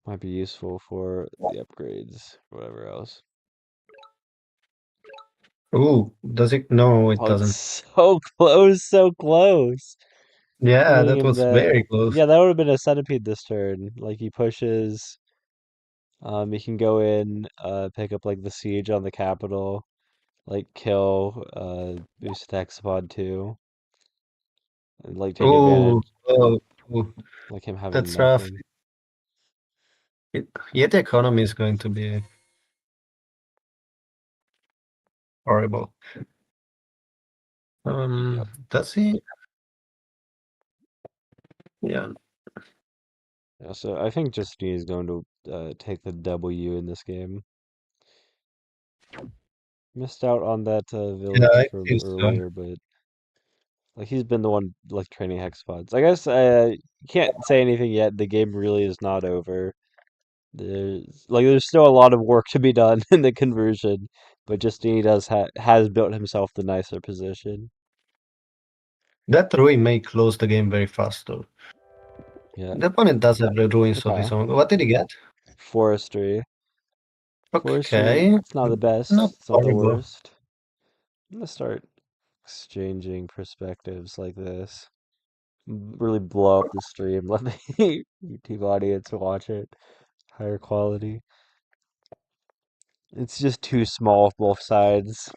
Might be useful for the upgrades, whatever else. Ooh, does it? No, it Oh, it's doesn't. so close, so close. Yeah, Giving that him was the very close. yeah, that would have been a centipede this turn. Like he pushes, he can go in, pick up like the siege on the capital, like kill, boost attacks upon 2, and like take Ooh, advantage, oh, ooh, like him having that's rough. nothing. Yet the economy is going to be horrible. Yep. Does he? Yeah. Yeah, so I think Justine is going to take the W in this game. Missed out on that Yeah, village I from think so. earlier, but like he's been the one like training hexapods. I guess you can't say anything yet. The game really is not over. There's still a lot of work to be done in the conversion, but Justine has built himself the nicer position. That ruin may close the game very fast, though. Yeah. The opponent does have the ruins of Okay. his own. What did he get? Forestry. Forestry. Okay, It's not the not best. It's not the horrible. worst. I'm gonna start exchanging perspectives like this. Really blow up the stream. Let the YouTube audience watch it. Higher quality. It's just too small both sides.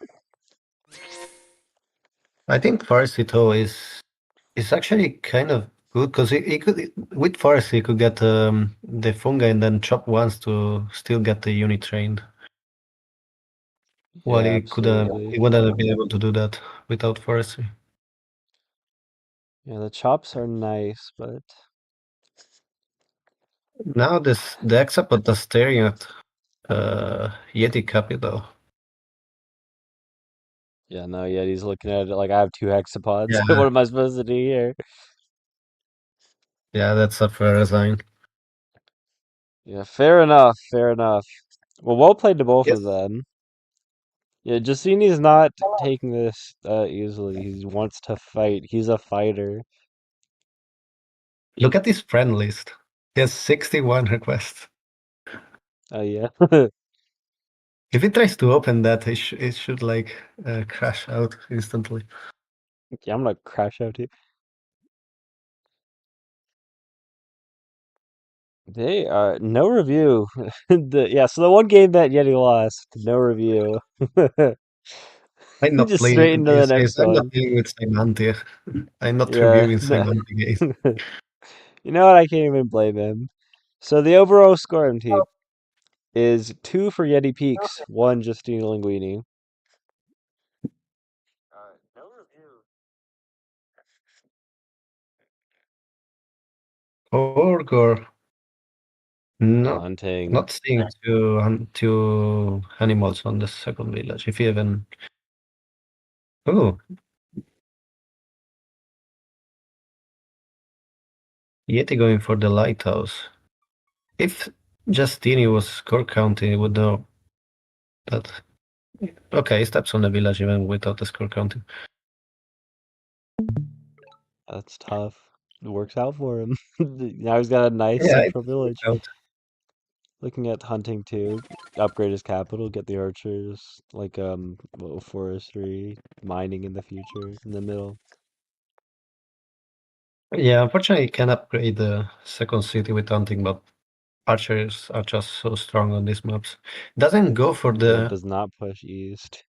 I think Farcito is actually kind of good because he could with Farsi he could get the fungi and then chop once to still get the unit trained. While Yeah, he absolutely. wouldn't be able to do that without Farsi. Yeah, the chops are nice, but Now the Hexapod is staring at Yeti capital. yeah, no, yeah, he's looking at it like I have 2 hexapods. Yeah, What am I supposed to do here? yeah, that's a fair sign. Yeah, fair enough, fair enough. Well played to both of Yes. them. Yeah, Justini's not taking this easily. He wants to fight. He's a fighter. Look at his friend list. He has 61 requests. Oh yeah. If he tries to open that, it should like crash out instantly. Yeah, I'm gonna crash out here. They no review. So the one game that Yeti lost, no review. I'm not Just playing straight into the these games. next I'm not one. playing with Simantia. I'm not Yeah. reviewing No. Simantia games. You know what? I can't even blame him. So the overall score, MT, is 2 for Yeti Peaks, 1 Justine Linguini. No review. Orgor, Oh, not hunting. not seeing two animals on the second village. If you even oh, Yeti going for the lighthouse. If Justini was score counting, he would know that. Okay, he steps on the village even without the score counting. That's tough. It works out for him. Now he's got a nice Yeah, it central worked village. out. Looking at hunting too. Upgrade his capital, get the archers, like forestry, mining in the future, in the middle. Yeah, unfortunately, you can upgrade the second city with hunting, but archers are just so strong on these maps. Doesn't go for Yeah, the. does not push east.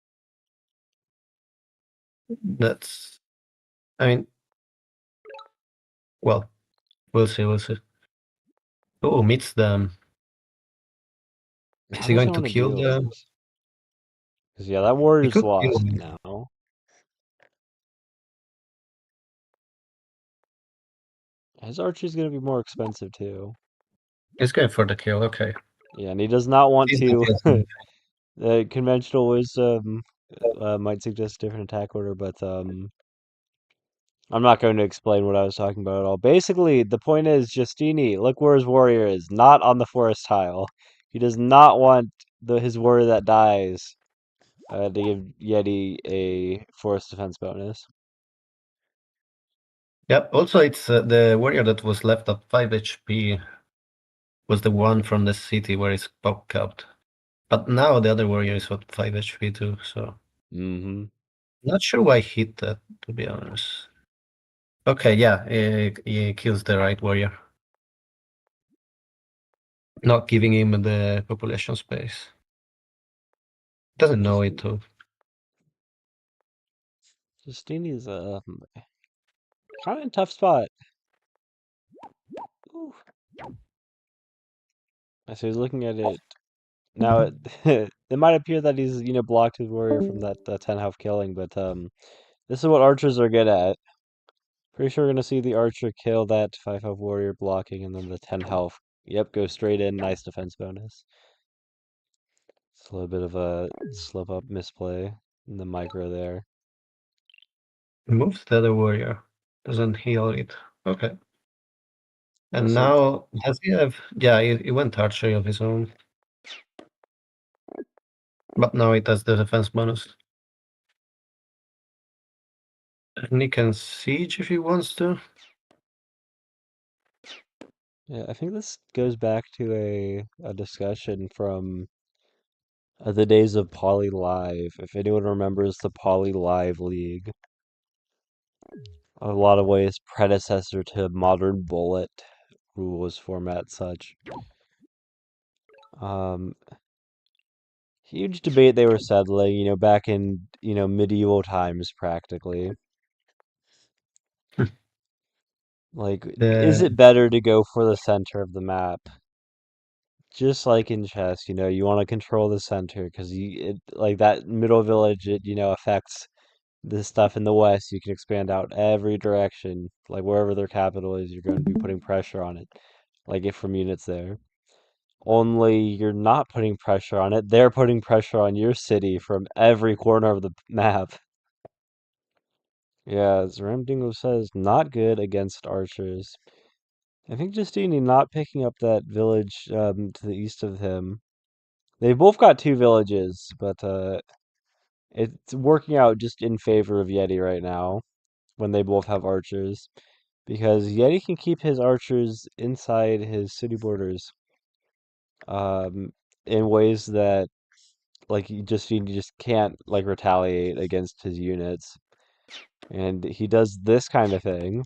That's. I mean, well, we'll see. We'll see. Oh, meets them. Is How he does he going to want to kill deal with them? this? Because yeah, that He warrior's could kill lost them. now. His archer's gonna be more expensive too. He's going for the kill. Okay. Yeah, and he does not want He's not to guessing. Conventional wisdom might suggest a different attack order, but I'm not going to explain what I was talking about at all. Basically, the point is Justeeni, look where his warrior is, not on the forest tile. He does not want his warrior that dies to give Yeti a forest defense bonus. Yep. Also, it's the warrior that was left at 5 HP was the one from the city where it's pop capped. But now the other warrior is at 5 HP too, so Mm-hmm. not sure why he hit that, to be honest. Okay, yeah, he kills the right warrior. Not giving him the population space. Doesn't know it too. Justeeni's kind of in a tough spot. Ooh. So he's looking at it now. It might appear that he's blocked his warrior from that 10 health killing, but this is what archers are good at. Pretty sure we're gonna see the archer kill that 5 health warrior blocking, and then the 10 health. Yep, go straight in. Nice defense bonus. It's a little bit of a slip up misplay in the micro there. Moves the other warrior. Doesn't heal it. Okay. And Doesn't. now, does he have... Yeah, he went archery of his own. But now it has the defense bonus. And he can siege if he wants to. Yeah, I think this goes back to a discussion from the days of Poly Live. If anyone remembers the Poly Live League, a lot of ways predecessor to modern bullet rules format such. Um, Huge debate they were settling, back in, medieval times practically. Like, is The it better to go for the center of the map? Just like in chess, you want to control the center because like that middle village, it, affects the stuff in the west. You can expand out every direction, like wherever their capital is, you're going to be putting pressure on it, like if from units there. Only you're not putting pressure on it. They're putting pressure on your city from every corner of the map. Yeah, as Ramdingo says, not good against archers. I think Justini not picking up that village to the east of him. They've both got two villages, but it's working out just in favor of Yeti right now when they both have archers. Because Yeti can keep his archers inside his city borders um, in ways that like you just can't like retaliate against his units. And he does this kind of thing.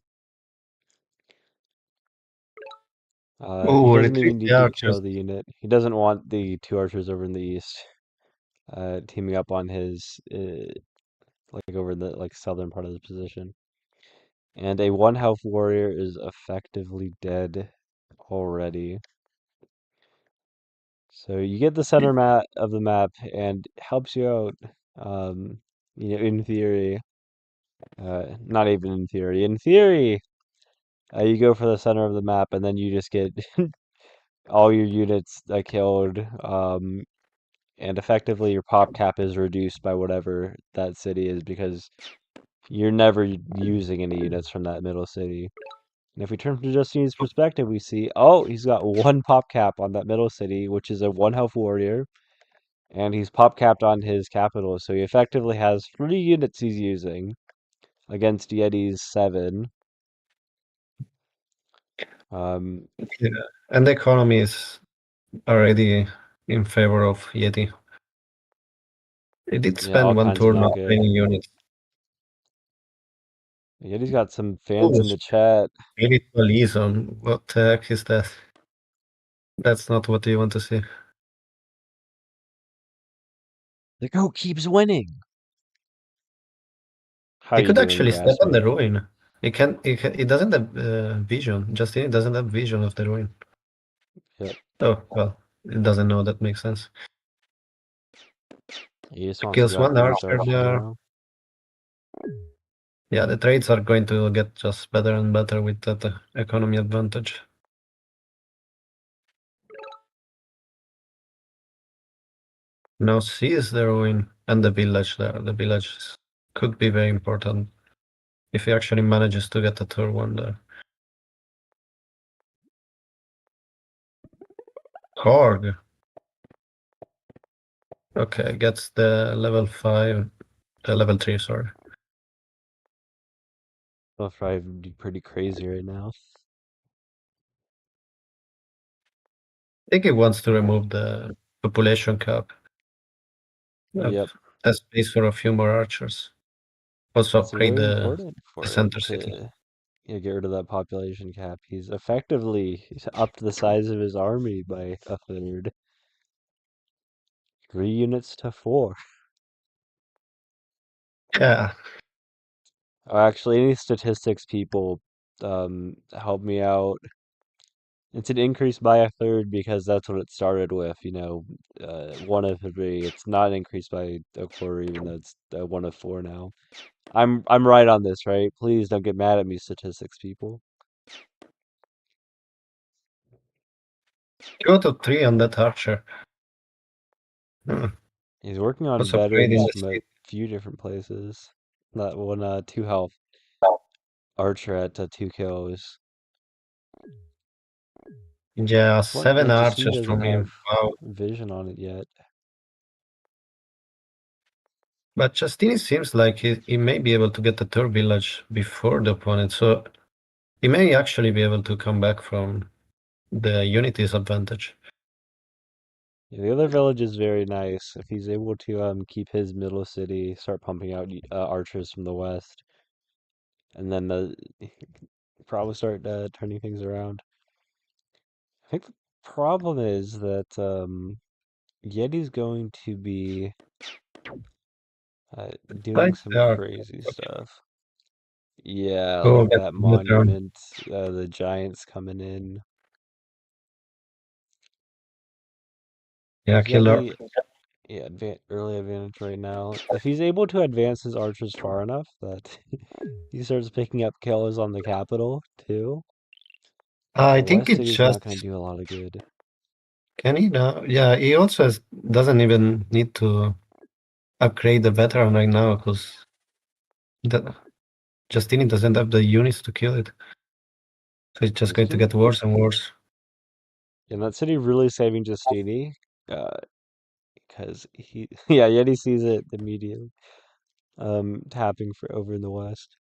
He doesn't retreat even the need to archers. kill the unit. He doesn't want the two archers over in the east teaming up on his like over in the like southern part of the position. And a one health warrior is effectively dead already. So you get the center mat of the map and helps you out. Um, in theory, not even in theory. In theory, you go for the center of the map and then you just get all your units killed. And effectively your pop cap is reduced by whatever that city is because you're never using any units from that middle city. And if we turn from Justine's perspective, we see, oh, he's got one pop cap on that middle city, which is a one health warrior, and he's pop capped on his capital, so he effectively has 3 units he's using against Yeti's 7. Um, Yeah. And the economy is already in favor of Yeti. He did yeah, all spend one kinds of turn not not good. training units. Yeti's got some fans Oh, in the chat. spiritual liaison. What the heck is that? That's not what you want to see. The goat keeps winning. How He you could doing, you actually step on bastard? the ruin. He doesn't have vision. Justine doesn't have vision of the ruin. Yep. Oh, well, it doesn't know. That makes sense. He just wants to Kills go after one those archer archers there. now. Yeah, the trades are going to get just better and better with that economy advantage. Now C is the ruin and the village there. The village could be very important if he actually manages to get a third one there. Korg. Okay, gets the level 5, level 3, sorry. I'll probably be pretty crazy right now. I think he wants to remove the population cap. Yep, Has space for a few more archers. Also it's upgrade very the important for him center city. to get rid of that population cap. He's effectively upped the size of his army by a third. 3 units to 4. Yeah, Oh, actually, any statistics people help me out. It's an increase by a third because that's what it started with, 1 of 3. It's not an increase by a quarter, even though it's 1 of 4 now. I'm right on this, right? Please don't get mad at me, statistics people. go to 3 on that archer. Hmm. He's working on Also upgrading veterans the from a city. few different places. That one, 2 health archer at 2 kills. Yeah, But 7 Justine archers doesn't from have him. Wow. vision on it yet. But Justini seems like he may be able to get the third village before the opponent, so he may actually be able to come back from the unity's advantage. Yeah, the other village is very nice. If he's able to keep his middle city, start pumping out archers from the west, and then probably start turning things around. I think the problem is that Yeti's going to be doing Like some they are crazy stuff. Yeah, go like get that the turn. monument, the giants coming in. Yeah, killer. Yeti, yeah, early advantage right now. If he's able to advance his archers far enough that he starts picking up kills on the capital too, I the think West it City's not going just to do a lot of good. can he now? Yeah, he also doesn't even need to upgrade the veteran right now because the Justini doesn't have the units to kill it. So it's just That's going to true. get worse and worse. And that city really saving Justini, uh, because he, yeah, Yeti sees it immediately. Tapping for over in the West.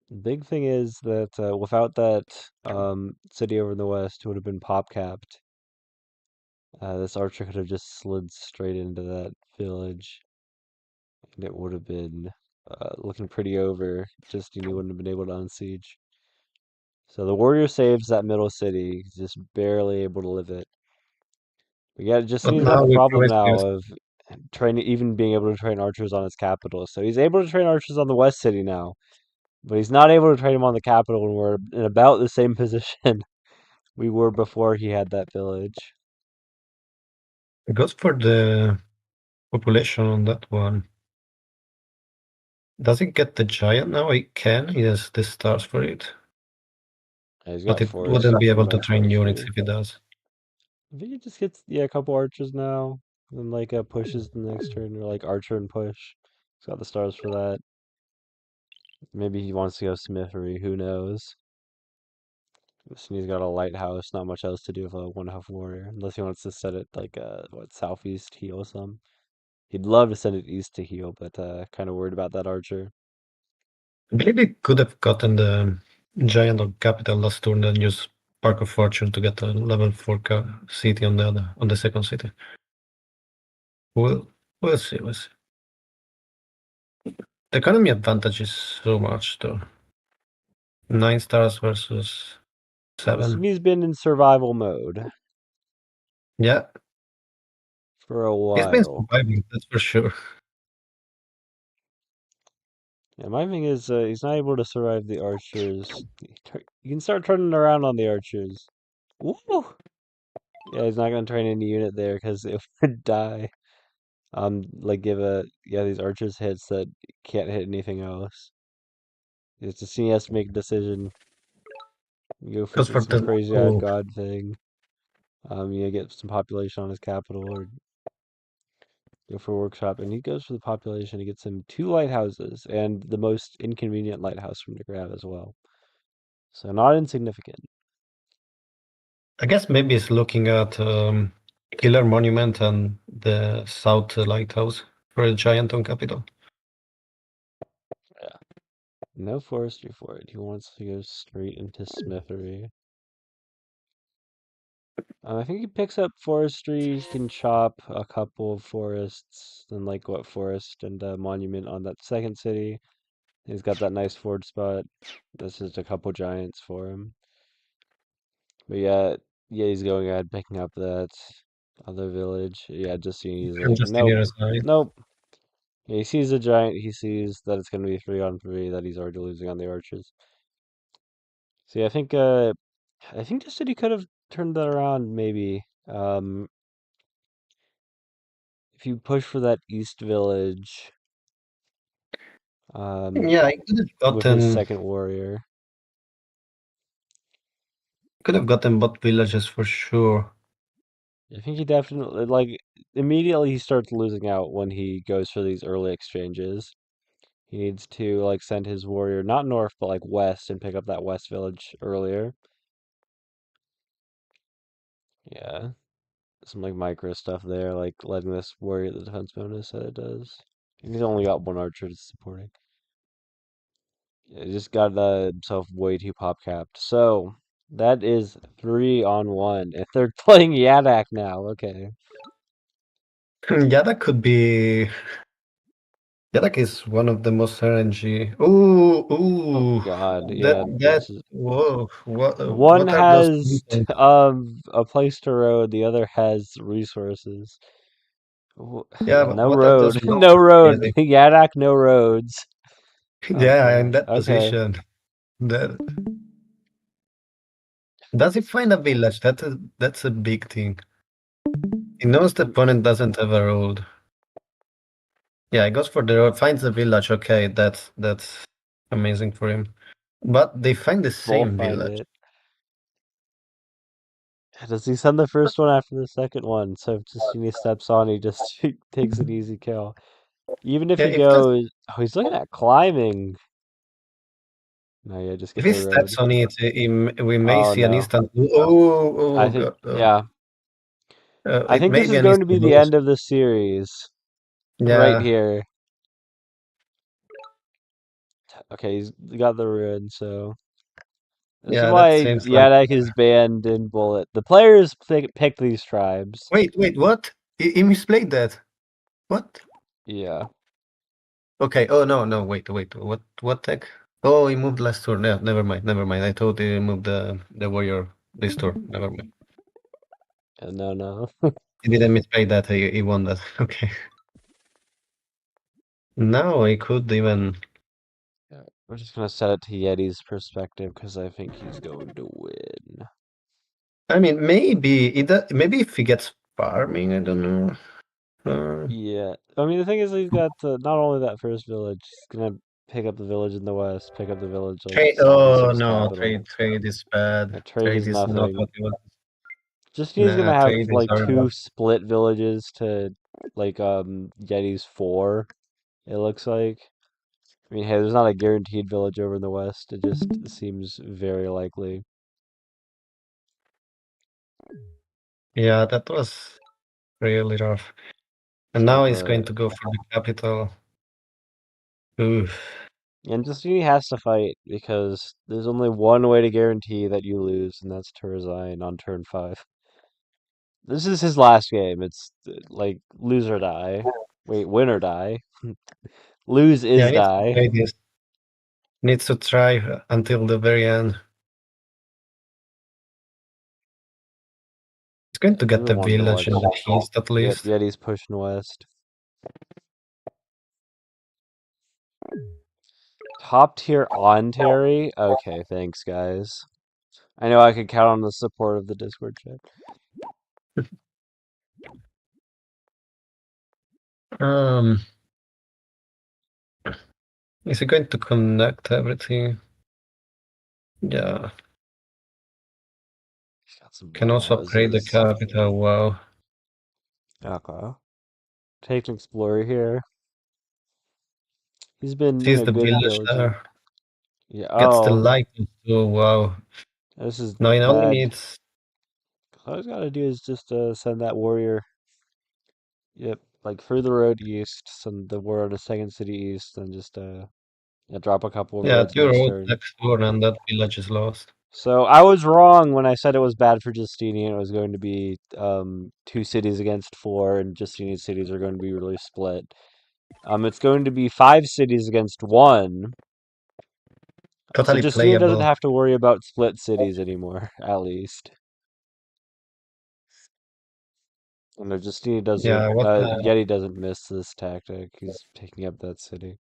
The big thing is that without that city over in the West, it would have been pop capped. This archer could have just slid straight into that village, and it would have been looking pretty over. Just he wouldn't have been able to unsiege. So the warrior saves that middle city, he's just barely able to live it. But yeah, just But he's got now the we problem promised now you. of training, even being able to train archers on his capital. So he's able to train archers on the West City now, but he's not able to train them on the capital when we're in about the same position we were before he had that village. It goes for the population on that one. Does it get the giant now? It can. He has the stars for it. Yeah, he's But got it wouldn't be able to enough train units forestry. if it does. I think he just gets a couple archers now, and like pushes the next turn, or like archer and push. He's got the stars for that. Maybe he wants to go smithery. Who knows? He's got a lighthouse. Not much else to do with a 1 health warrior, unless he wants to set it like southeast heal some. He'd love to send it east to heal, but kind of worried about that archer. Maybe could have gotten the giant of capital last turn and use Park of Fortune to get a level 4 city on the second city. We'll see. We'll see. The economy advantage is so much though. 9 stars versus This 7. he's been in survival mode Yeah, for a he's been while. surviving, that's for sure. Yeah, my thing is he's not able to survive the archers. You can start turning around on the archers. Woo! Yeah, he's not gonna train any unit there because it would die. Like give these archers hits that can't hit anything else. It's just he has to make a decision. Go for Because for some the crazy eyed oh, god thing. Get some population on his capital or go for a workshop, and he goes for the population. He gets him 2 lighthouses and the most inconvenient lighthouse from the grab as well. So not insignificant. I guess maybe it's looking at Killer Monument and the South Lighthouse for a giant on capital. Yeah. No forestry for it. He wants to go straight into smithery. I think he picks up forestry. He can chop a couple of forests, and like what forest and monument on that second city. He's got that nice forge spot. That's just a couple giants for him. But yeah, he's going ahead picking up that other village. Yeah, just seeing he's And like, just in nope, your side. nope. Yeah, he sees a giant. He sees that it's going to be 3-on-3. That he's already losing on the archers. See, I think the city could have turned that around maybe. If you push for that east village, um, Yeah, I with his second warrior. could have gotten both villages for sure. I think he definitely like immediately he starts losing out when he goes for these early exchanges. He needs to like send his warrior not north but like west and pick up that west village earlier. Yeah, some like micro stuff there, like letting this warrior the defense bonus that it does. And he's only got one archer to supporting. Yeah, he just got himself way too pop capped. So that is 3-on-1. If they're playing Yadak now, okay. Yeah, that could be. Yeah, that is one of the most RNG. Ooh, Oh ooh. God, That yeah, that. this is Whoa. one What are those has content? a place to road, the other has resources. Yeah, but No what are those road, no mountains road. getting? Yadak, no roads. Oh Yeah, in God. that Okay. position. That does he find a village? That's a big thing. He knows the Um, opponent doesn't have a road. Yeah, he goes for the road, finds the village. Okay, that's amazing for him. But they find the both same find village. it. Does he send the first one after the second one? So if Justeeni steps on, he just takes an easy kill. Even if Yeah, he goes, oh, he's looking at climbing. No, yeah, just if get he the road. steps on it, we may Oh see an no. instant. Oh, I oh think, God! Oh. yeah. I It think may this be is an going to be instant the lose. end of the series. Right Yeah, here. Okay, he's got the ruin, so this is yeah, that why seems like. Yadak is banned in Bullet. The players pick these tribes. Wait, what? He misplayed that. What? Yeah. Okay. Oh no, no. Wait. What tech? Oh, he moved last turn. Yeah, never mind. Never mind. I thought he moved the warrior this turn. Never mind. No, no. He didn't misplay that. He won that. Okay. Now I could even. Yeah, we're just gonna set it to Yeti's perspective because I think he's going to win. I mean, maybe if he gets farming, I don't know. Yeah, I mean the thing is he's got not only that first village, he's gonna pick up the village in the west, pick up the village like Trade. southeast of Oh his no, capital. trade is bad. Yeah, trade Trade is is not nothing. what he wants. Just he's Nah, gonna have trade is like two horrible. split villages to like Yeti's 4. It looks like. I mean, hey, there's not a guaranteed village over in the west. It just seems very likely. Yeah, that was really rough. And So, now he's going but to go for the capital. Oof. and just he has to fight because there's only one way to guarantee that you lose, and that's to resign on turn 5. This is his last game. It's like lose or die. Wait, win or die. Lose Yeah, is I need to die. play this. Needs to try until the very end. He's going to I get really the wanted to village in watch. the east at Yep, least. Yeti's pushing west. Top tier on Terry? Okay, thanks, guys. I know I could count on the support of the Discord chat. Um, is he going to connect everything? Yeah. some Can more also upgrade the houses. capital. Wow. Okay. Take an explorer here. He's been, Sees the good and village diligent. there. Yeah. Gets the Oh, lightning. Oh, wow. this is Now it only bad. needs. All I gotta do is just send that warrior. Yep, like further road east, send the warrior on the second city east, and just yeah, drop a couple of Yeah, roads 2 next roads turn. next door, and that village is lost. So I was wrong when I said it was bad for Justinian. It was going to be two cities against four, and Justinian cities are going to be really split. It's going to be five cities against one. So Totally Justinian doesn't playable. have to worry about split cities anymore, at least. And if Justinian doesn't, Yeah, what Yeti doesn't miss this tactic. He's taking up that city.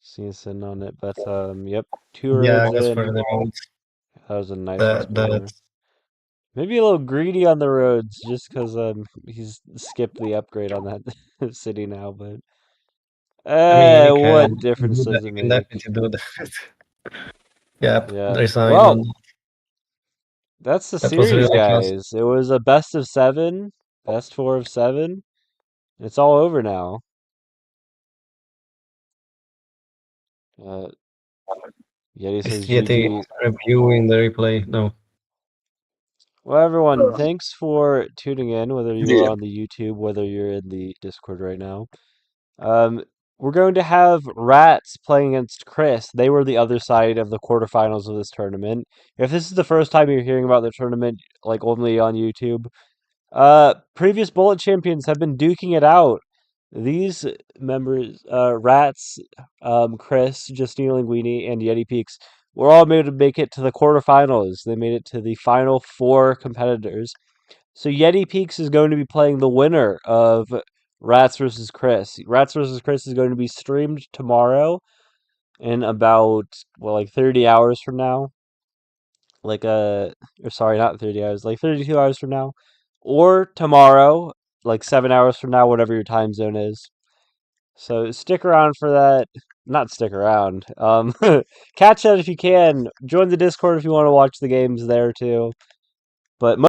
Seeing on it, but yep, two yeah, I roads guess for in. the roads. That was a nice The explorer. Maybe a little greedy on the roads, just because he's skipped the upgrade on that city now. But I mean, you what can difference do that. does it You can make? definitely do that. Yep, Yeah. resign Well, on that's the that was series, really fast. guys. It was a best of seven, best four of seven. It's all over now. Uh, Yeti Is says Yeti GG. reviewing the replay? No. Well, everyone, thanks for tuning in, whether you are Yeah. on the YouTube, whether you're in the Discord right now. Um, we're going to have Rats playing against Chris. They were the other side of the quarterfinals of this tournament. If this is the first time you're hearing about the tournament, like only on YouTube, previous Bullet champions have been duking it out. These members, Rats, Chris, Justine Linguini, and Yetipeaks, were all made to make it to the quarterfinals. They made it to the final four competitors. So Yeti Peaks is going to be playing the winner of Rats versus Chris. Rats versus Chris is going to be streamed tomorrow in about like 30 hours from now. Like or sorry, not 30 hours, like 32 hours from now, or tomorrow, like 7 hours from now, whatever your time zone is. So stick around for that. Not stick around. Catch that if you can. Join the Discord if you want to watch the games there too. But